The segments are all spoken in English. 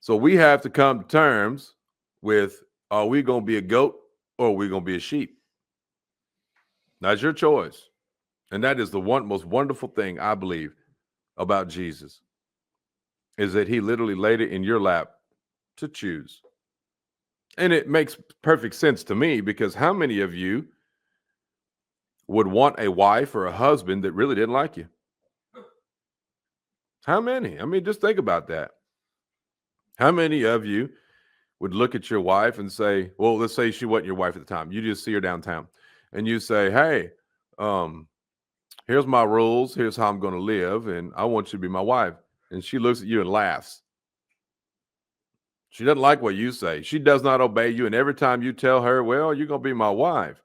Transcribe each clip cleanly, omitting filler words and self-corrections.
So we have to come to terms with, are we going to be a goat or are we going to be a sheep? That's your choice. And that is the most wonderful thing I believe about Jesus, is that he literally laid it in your lap to choose. And it makes perfect sense to me, because how many of you would want a wife or a husband that really didn't like you? How many? I mean, just think about that. How many of you would look at your wife and say, well, let's say she wasn't your wife at the time. You just see her downtown and you say, hey, here's my rules. Here's how I'm going to live. And I want you to be my wife. And she looks at you and laughs. She doesn't like what you say. She does not obey you. And every time you tell her, well, you're going to be my wife,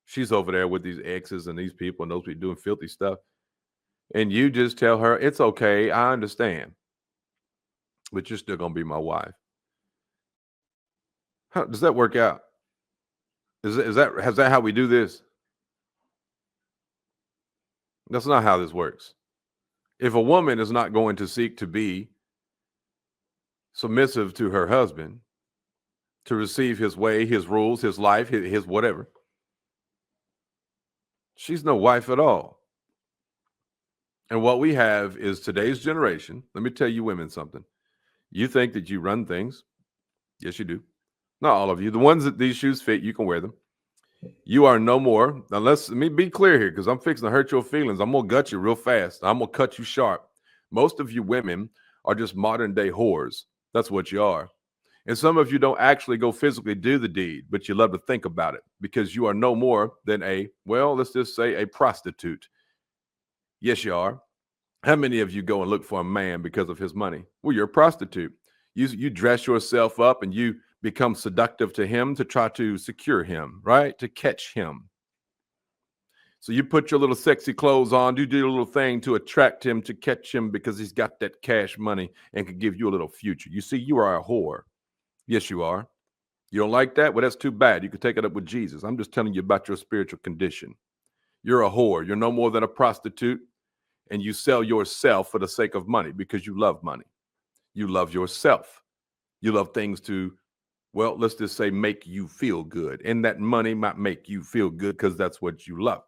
she's over there with these exes and these people and those people doing filthy stuff. And you just tell her, it's okay, I understand, but you're still going to be my wife. How does that work out? Is that how we do this? That's not how this works. If a woman is not going to seek to be submissive to her husband, to receive his way, his rules, his life, his whatever, she's no wife at all. And what we have is today's generation. Let me tell you women something. You think that you run things. Yes, you do. Not all of you. The ones that these shoes fit, you can wear them. You are no more. Now, let me be clear here, because I'm fixing to hurt your feelings. I'm going to gut you real fast. I'm going to cut you sharp. Most of you women are just modern day whores. That's what you are. And some of you don't actually go physically do the deed, but you love to think about it, because you are no more than let's just say a prostitute. Yes, you are. How many of you go and look for a man because of his money? Well, you're a prostitute. You dress yourself up and you become seductive to him to try to secure him, right? To catch him. So you put your little sexy clothes on, you do your little thing to attract him, to catch him, because he's got that cash money and can give you a little future. You see, you are a whore. Yes, you are. You don't like that? Well, that's too bad. You can take it up with Jesus. I'm just telling you about your spiritual condition. You're a whore. You're no more than a prostitute, and you sell yourself for the sake of money because you love money. You love yourself. You love things to, let's just say, make you feel good. And that money might make you feel good because that's what you love.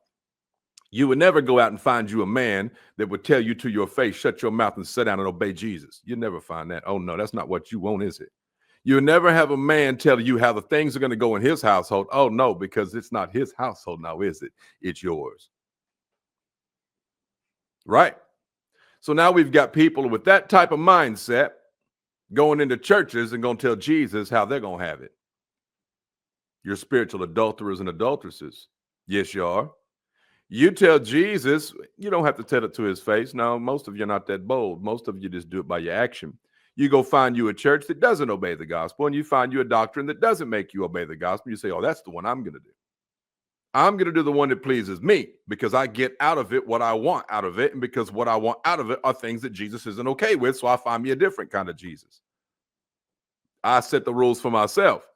You would never go out and find you a man that would tell you to your face, shut your mouth and sit down and obey Jesus. You'd never find that. Oh, no, that's not what you want, is it? You'll never have a man tell you how the things are going to go in his household. Oh, no, because it's not his household now, is it? It's yours. Right? So now we've got people with that type of mindset going into churches and going to tell Jesus how they're going to have it. You're spiritual adulterers and adulteresses. Yes, you are. You tell Jesus, you don't have to tell it to his face. Now, most of you are not that bold. Most of you just do it by your action. You go find you a church that doesn't obey the gospel, and you find you a doctrine that doesn't make you obey the gospel. You say, oh, that's the one I'm going to do. I'm going to do the one that pleases me, because I get out of it what I want out of it. And because what I want out of it are things that Jesus isn't okay with. So I find me a different kind of Jesus. I set the rules for myself.